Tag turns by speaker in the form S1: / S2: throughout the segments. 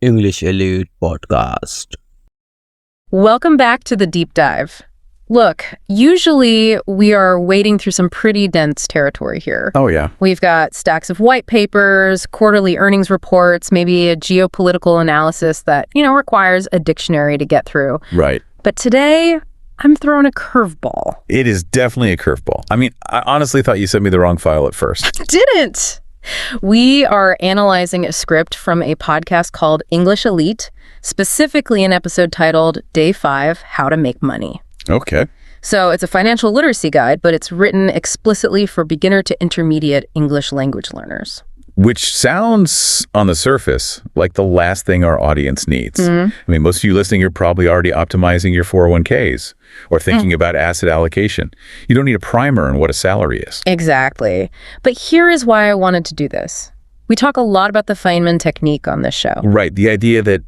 S1: English Elite Podcast.
S2: Welcome back to the deep dive. Look, usually we are wading through some pretty dense territory here.
S3: Oh, yeah.
S2: We've got stacks of white papers, quarterly earnings reports, maybe a geopolitical analysis that, requires a dictionary to get through.
S3: Right.
S2: But today, I'm throwing a curveball.
S3: It is definitely a curveball. I mean, I honestly thought you sent me the wrong file at first.
S2: Didn't! We are analyzing a script from a podcast called English Elite, specifically an episode titled Day 5, How to Make Money.
S3: Okay.
S2: So it's a financial literacy guide, but it's written explicitly for beginner to intermediate English language learners.
S3: Which sounds, on the surface, like the last thing our audience needs. I mean, most of you listening are probably already optimizing your 401ks or thinking about asset allocation. You don't need a primer on what a salary is.
S2: Exactly. But here is why I wanted to do this. We talk a lot about the Feynman technique on this show.
S3: Right. The idea that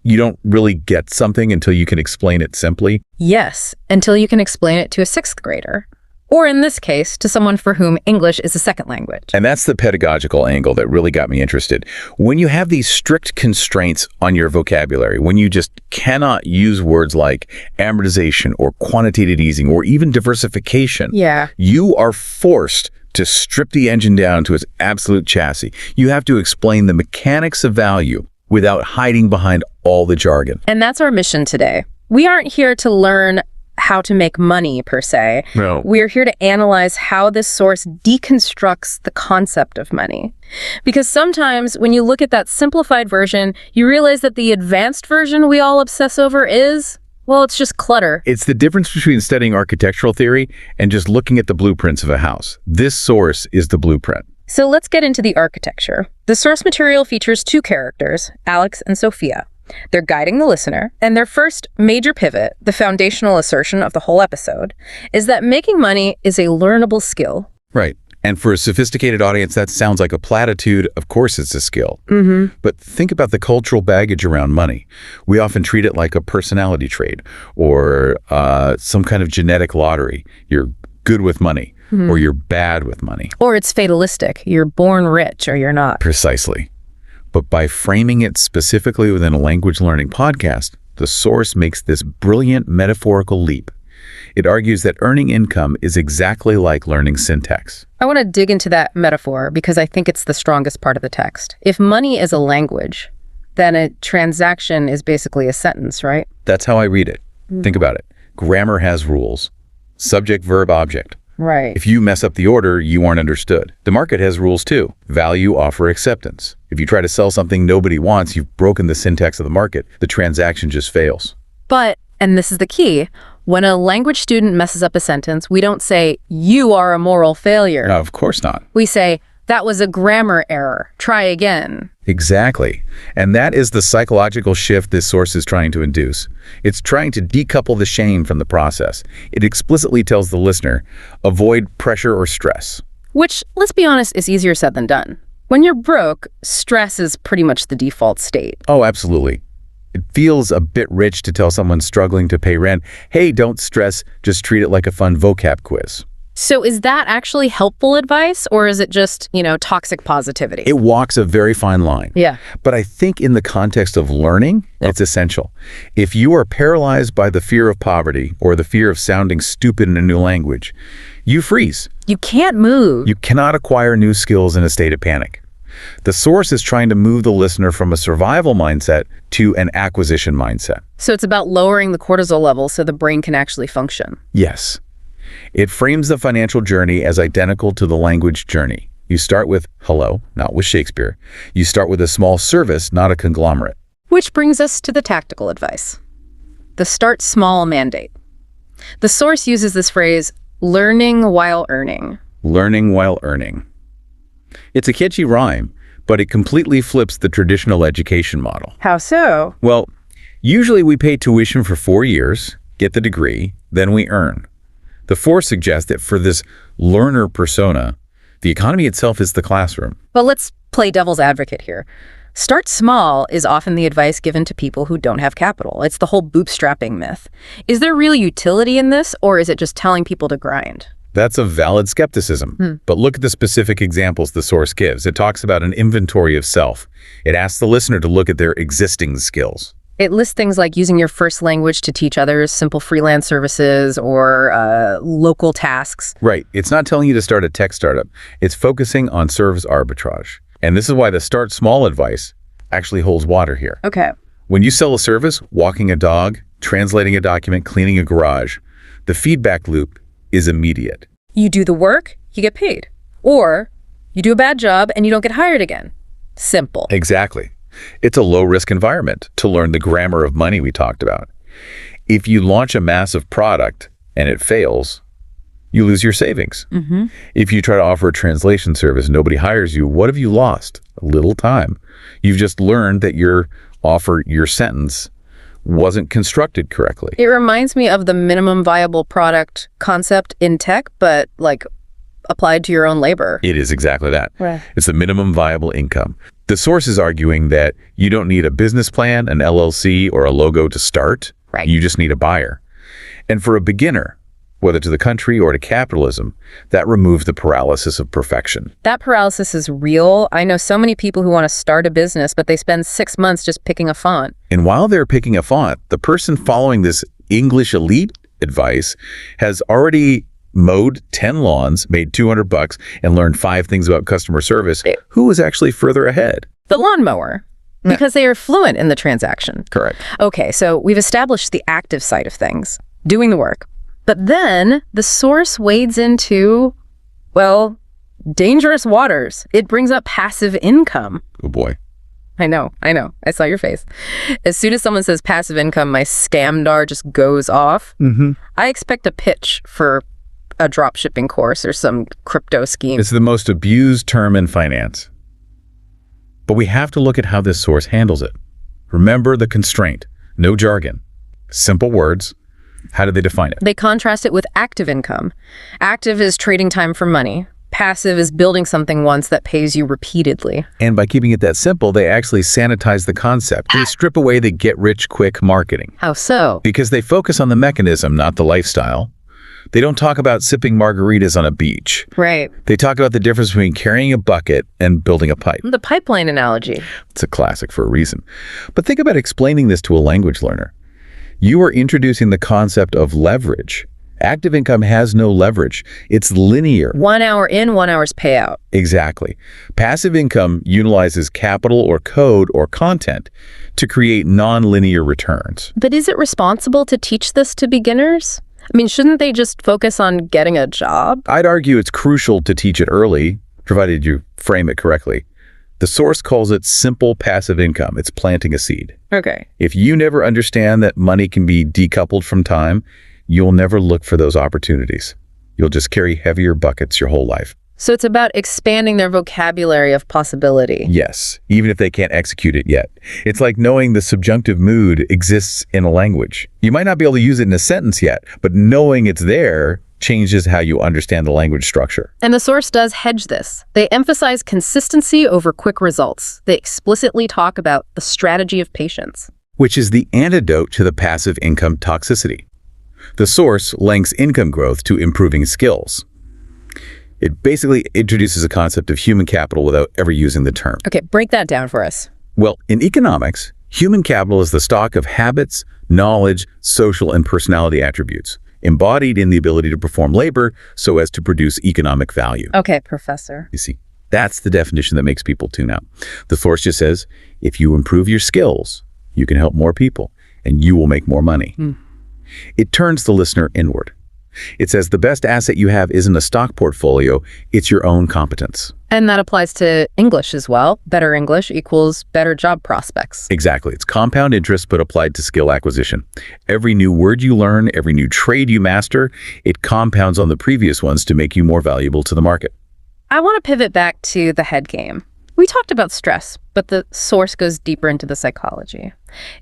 S3: you don't really get something until you can explain it simply.
S2: Yes, until you can explain it to a sixth grader. Or in this case, to someone for whom English is a second language.
S3: And that's the pedagogical angle that really got me interested. When you have these strict constraints on your vocabulary, when you just cannot use words like amortization or quantitative easing or even diversification, you are forced to strip the engine down to its absolute chassis. You have to explain the mechanics of value without hiding behind all the jargon.
S2: And that's our mission today. We aren't here to learn how to make money, per se.
S3: No.
S2: We're here to analyze how this source deconstructs the concept of money. Because sometimes when you look at that simplified version, you realize that the advanced version we all obsess over is, well, it's just clutter.
S3: It's the difference between studying architectural theory and just looking at the blueprints of a house. This source is the blueprint.
S2: So let's get into the architecture. The source material features two characters, Alex and Sophia. They're guiding the listener, and their first major pivot, the foundational assertion of the whole episode, is that making money is a learnable skill.
S3: Right. And for a sophisticated audience, that sounds like a platitude. Of course it's a skill. But think about the cultural baggage around money. We often treat it like a personality trait or some kind of genetic lottery. You're good with money. Or you're bad with money.
S2: Or it's fatalistic. You're born rich or you're not.
S3: Precisely. But by framing it specifically within a language learning podcast, the source makes this brilliant metaphorical leap. It argues that earning income is exactly like learning syntax.
S2: I want to dig into that metaphor because I think it's the strongest part of the text. If money is a language, then a transaction is basically a sentence, right?
S3: That's how I read it. Think about it. Grammar has rules. Subject, verb, object.
S2: Right.
S3: If you mess up the order, you aren't understood. The market has rules too. Value, offer, acceptance. If you try to sell something nobody wants, you've broken the syntax of the market. The transaction just fails.
S2: But, and this is the key, when a language student messes up a sentence, we don't say, you are a moral failure.
S3: No, of course not.
S2: We say, that was a grammar error. Try again.
S3: Exactly. And that is the psychological shift this source is trying to induce. It's trying to decouple the shame from the process. It explicitly tells the listener, avoid pressure or stress.
S2: Which, let's be honest, is easier said than done. When you're broke, stress is pretty much the default state.
S3: Oh, absolutely. It feels a bit rich to tell someone struggling to pay rent, hey, don't stress, just treat it like a fun vocab quiz.
S2: So is that actually helpful advice, or is it just, toxic positivity?
S3: It walks a very fine line.
S2: Yeah.
S3: But I think in the context of learning, it's essential. If you are paralyzed by the fear of poverty or the fear of sounding stupid in a new language, you freeze.
S2: You can't move.
S3: You cannot acquire new skills in a state of panic. The source is trying to move the listener from a survival mindset to an acquisition mindset.
S2: So it's about lowering the cortisol level so the brain can actually function.
S3: Yes. It frames the financial journey as identical to the language journey. You start with hello, not with Shakespeare. You start with a small service, not a conglomerate.
S2: Which brings us to the tactical advice. The start small mandate. The source uses this phrase, learning while earning.
S3: Learning while earning. It's a catchy rhyme, but it completely flips the traditional education model.
S2: How so?
S3: Well, usually we pay tuition for 4 years, get the degree, then we earn. The four suggests that for this learner persona, the economy itself is the classroom.
S2: But let's play devil's advocate here. Start small is often the advice given to people who don't have capital. It's the whole bootstrapping myth. Is there real utility in this, or is it just telling people to grind?
S3: That's a valid skepticism. But look at the specific examples the source gives. It talks about an inventory of self. It asks the listener to look at their existing skills.
S2: It lists things like using your first language to teach others, simple freelance services, or local tasks.
S3: Right. It's not telling you to start a tech startup. It's focusing on service arbitrage. And this is why the start small advice actually holds water here.
S2: Okay.
S3: When you sell a service, walking a dog, translating a document, cleaning a garage, the feedback loop is immediate.
S2: You do the work, you get paid. Or you do a bad job and you don't get hired again. Simple.
S3: Exactly. It's a low-risk environment to learn the grammar of money we talked about. If you launch a massive product and it fails, you lose your savings. If you try to offer a translation service and nobody hires you, what have you lost? A little time. You've just learned that your sentence wasn't constructed correctly.
S2: It reminds me of the minimum viable product concept in tech, but like applied to your own labor.
S3: It is exactly that.
S2: Right.
S3: It's the minimum viable income. The source is arguing that you don't need a business plan, an LLC, or a logo to start.
S2: Right.
S3: You just need a buyer. And for a beginner, whether to the country or to capitalism, that removes the paralysis of perfection.
S2: That paralysis is real. I know so many people who want to start a business, but they spend 6 months just picking a font.
S3: And while they're picking a font, the person following this English elite advice has already mowed 10 lawns, made $200, and learned 5 things about customer service. Who was actually further ahead?
S2: The lawnmower, because they are fluent in the transaction.
S3: Correct.
S2: Okay, so we've established the active side of things, doing the work. But then the source wades into, well, dangerous waters. It brings up passive income.
S3: Oh boy.
S2: I know. I saw your face. As soon as someone says passive income, my scamdar just goes off. I expect a pitch for a drop shipping course or some crypto scheme.
S3: It's the most abused term in finance. But we have to look at how this source handles it. Remember the constraint. No jargon. Simple words. How do they define it?
S2: They contrast it with active income. Active is trading time for money. Passive is building something once that pays you repeatedly.
S3: And by keeping it that simple, they actually sanitize the concept. They strip away the get-rich-quick marketing.
S2: How so?
S3: Because they focus on the mechanism, not the lifestyle. They don't talk about sipping margaritas on a beach.
S2: Right.
S3: They talk about the difference between carrying a bucket and building a pipe.
S2: The pipeline analogy.
S3: It's a classic for a reason. But think about explaining this to a language learner. You are introducing the concept of leverage. Active income has no leverage. It's linear.
S2: 1 hour in, 1 hour's payout.
S3: Exactly. Passive income utilizes capital or code or content to create non-linear returns.
S2: But is it responsible to teach this to beginners? I mean, shouldn't they just focus on getting a job?
S3: I'd argue it's crucial to teach it early, provided you frame it correctly. The source calls it simple passive income. It's planting a seed.
S2: Okay.
S3: If you never understand that money can be decoupled from time, you'll never look for those opportunities. You'll just carry heavier buckets your whole life.
S2: So it's about expanding their vocabulary of possibility.
S3: Yes, even if they can't execute it yet. It's like knowing the subjunctive mood exists in a language. You might not be able to use it in a sentence yet, but knowing it's there changes how you understand the language structure.
S2: And the source does hedge this. They emphasize consistency over quick results. They explicitly talk about the strategy of patience.
S3: Which is the antidote to the passive income toxicity. The source links income growth to improving skills. It basically introduces a concept of human capital without ever using the term.
S2: Okay, break that down for us.
S3: Well, in economics, human capital is the stock of habits, knowledge, social, and personality attributes, embodied in the ability to perform labor so as to produce economic value.
S2: Okay, Professor.
S3: You see, that's the definition that makes people tune out. The source just says, if you improve your skills, you can help more people, and you will make more money. It turns the listener inward. It says the best asset you have isn't a stock portfolio, it's your own competence.
S2: And that applies to English as well. Better English equals better job prospects.
S3: Exactly. It's compound interest, but applied to skill acquisition. Every new word you learn, every new trade you master, it compounds on the previous ones to make you more valuable to the market.
S2: I want to pivot back to the head game. We talked about stress, but the source goes deeper into the psychology.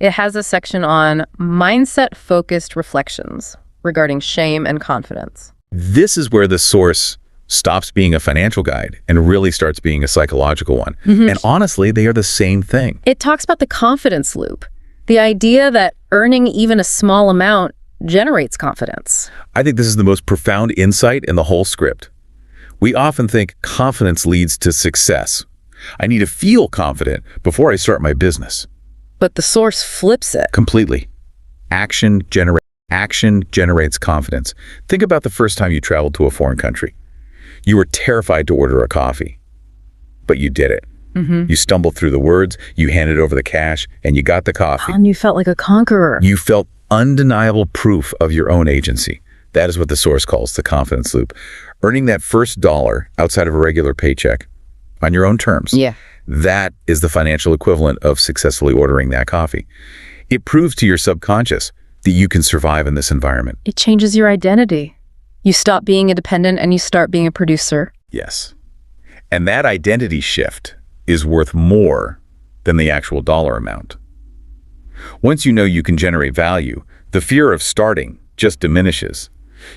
S2: It has a section on mindset-focused reflections regarding shame and confidence.
S3: This is where the source stops being a financial guide and really starts being a psychological one. And honestly, they are the same thing.
S2: It talks about the confidence loop, the idea that earning even a small amount generates confidence?
S3: I think this is the most profound insight in the whole script. We often think confidence leads to success. I need to feel confident before I start my business.
S2: But the source flips it.
S3: Completely. Action generates confidence. Think about the first time you traveled to a foreign country. You were terrified to order a coffee, but you did it. You stumbled through the words, you handed over the cash, and you got the coffee.
S2: And you felt like a conqueror.
S3: You felt undeniable proof of your own agency. That is what the source calls the confidence loop. Earning that first dollar outside of a regular paycheck on your own terms.
S2: Yeah.
S3: That is the financial equivalent of successfully ordering that coffee. It proves to your subconscious that you can survive in this environment.
S2: It changes your identity. You stop being a dependent and you start being a producer.
S3: Yes. And that identity shift is worth more than the actual dollar amount. Once you know you can generate value, the fear of starting just diminishes.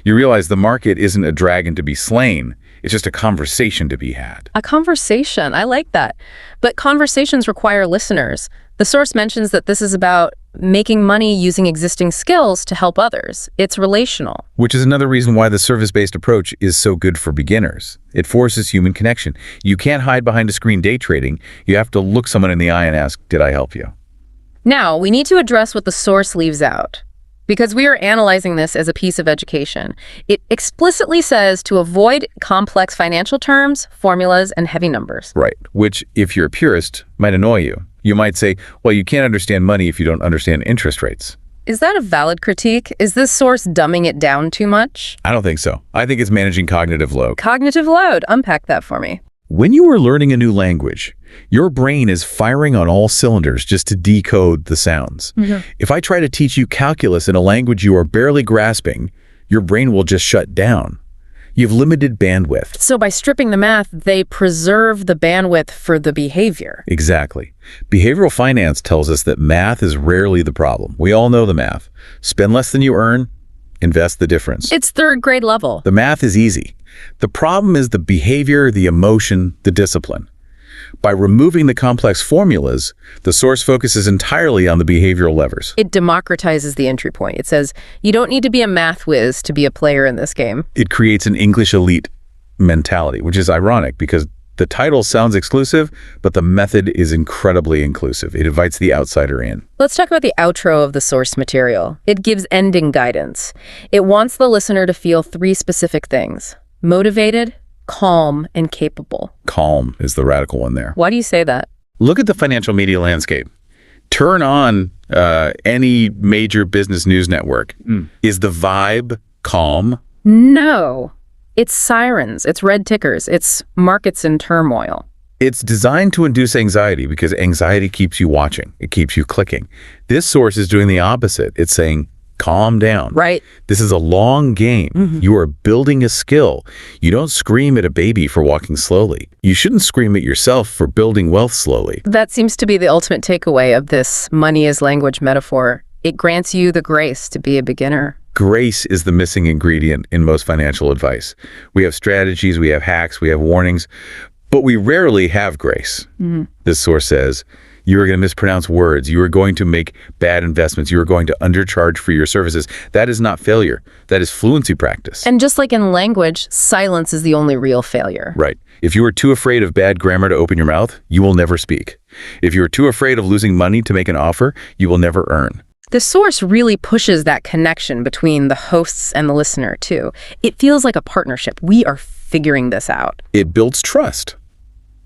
S3: You realize the market isn't a dragon to be slain, it's just a conversation to be had.
S2: A conversation. I like that. But conversations require listeners. The source mentions that this is about making money using existing skills to help others. It's relational.
S3: Which is another reason why the service-based approach is so good for beginners. It forces human connection. You can't hide behind a screen day trading. You have to look someone in the eye and ask, did I help you?
S2: Now, we need to address what the source leaves out. Because we are analyzing this as a piece of education. It explicitly says to avoid complex financial terms, formulas, and heavy numbers.
S3: Right, which, if you're a purist, might annoy you. You might say, well, you can't understand money if you don't understand interest rates.
S2: Is that a valid critique? Is this source dumbing it down too much?
S3: I don't think so. I think it's managing cognitive load.
S2: Cognitive load. Unpack that for me.
S3: When you are learning a new language, your brain is firing on all cylinders just to decode the sounds. If I try to teach you calculus in a language you are barely grasping, your brain will just shut down. You have limited bandwidth.
S2: So by stripping the math, they preserve the bandwidth for the behavior.
S3: Exactly. Behavioral finance tells us that math is rarely the problem. We all know the math. Spend less than you earn, invest the difference.
S2: It's third grade level.
S3: The math is easy. The problem is the behavior, the emotion, the discipline. By removing the complex formulas, the source focuses entirely on the behavioral levers.
S2: It democratizes the entry point. It says, you don't need to be a math whiz to be a player in this game.
S3: It creates an English elite mentality, which is ironic because the title sounds exclusive, but the method is incredibly inclusive. It invites the outsider in.
S2: Let's talk about the outro of the source material. It gives ending guidance. It wants the listener to feel 3 specific things: motivated, calm, and capable.
S3: Calm is the radical one there.
S2: Why do you say that?
S3: Look at the financial media landscape. Turn on any major business news network. Is the vibe calm?
S2: No. It's sirens. It's red tickers. It's markets in turmoil.
S3: It's designed to induce anxiety because anxiety keeps you watching. It keeps you clicking. This source is doing the opposite. It's saying, calm down.
S2: Right.
S3: This is a long game. You are building a skill. You don't scream at a baby for walking slowly. You shouldn't scream at yourself for building wealth slowly.
S2: That seems to be the ultimate takeaway of this money as language metaphor. It grants you the grace to be a beginner.
S3: Grace is the missing ingredient in most financial advice. We have strategies, we have hacks, we have warnings, but we rarely have grace. This source says, you are going to mispronounce words. You are going to make bad investments. You are going to undercharge for your services. That is not failure. That is fluency practice.
S2: And just like in language, silence is the only real failure.
S3: Right. If you are too afraid of bad grammar to open your mouth, you will never speak. If you are too afraid of losing money to make an offer, you will never earn.
S2: The source really pushes that connection between the hosts and the listener, too. It feels like a partnership. We are figuring this out.
S3: It builds trust.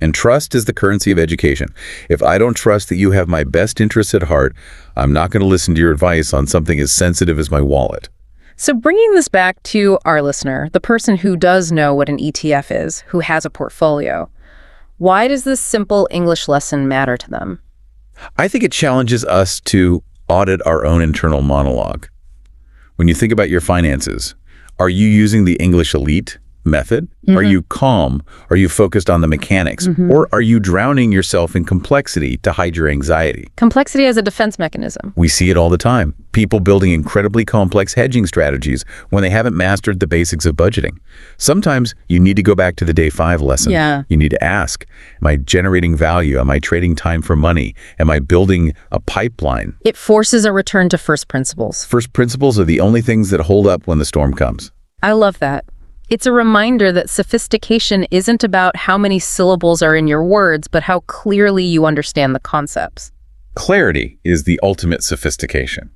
S3: And trust is the currency of education. If I don't trust that you have my best interests at heart, I'm not going to listen to your advice on something as sensitive as my wallet.
S2: So bringing this back to our listener, the person who does know what an ETF is, who has a portfolio, why does this simple English lesson matter to them?
S3: I think it challenges us to audit our own internal monologue. When you think about your finances, are you using the English elite method? Are you calm? Are you focused on the mechanics? Or are you drowning yourself in complexity to hide your anxiety?
S2: Complexity as a defense mechanism.
S3: We see it all the time. People building incredibly complex hedging strategies when they haven't mastered the basics of budgeting. Sometimes you need to go back to the day 5 lesson.
S2: Yeah.
S3: You need to ask, am I generating value? Am I trading time for money? Am I building a pipeline?
S2: It forces a return to first principles.
S3: First principles are the only things that hold up when the storm comes.
S2: I love that. It's a reminder that sophistication isn't about how many syllables are in your words, but how clearly you understand the concepts.
S3: Clarity is the ultimate sophistication.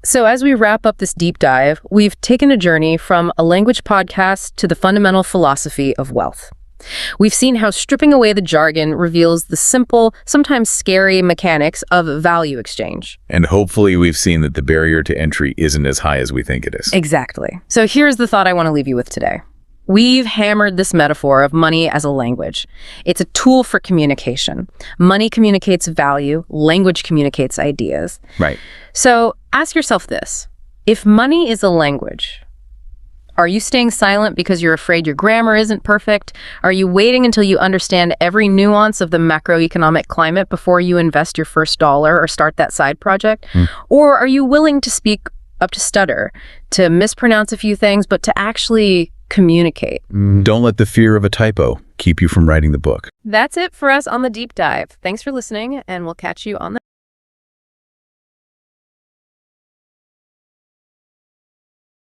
S2: So as we wrap up this deep dive, we've taken a journey from a language podcast to the fundamental philosophy of wealth. We've seen how stripping away the jargon reveals the simple, sometimes scary mechanics of value exchange.
S3: And hopefully we've seen that the barrier to entry isn't as high as we think it is.
S2: Exactly. So here's the thought I want to leave you with today. We've hammered this metaphor of money as a language. It's a tool for communication. Money communicates value, language communicates ideas.
S3: Right.
S2: So ask yourself this. If money is a language, are you staying silent because you're afraid your grammar isn't perfect? Are you waiting until you understand every nuance of the macroeconomic climate before you invest your first dollar or start that side project? Or are you willing to speak up to stutter, to mispronounce a few things, but to actually communicate?
S3: Don't let the fear of a typo keep you from writing the book.
S2: That's it for us on The Deep Dive. Thanks for listening, and we'll catch you on the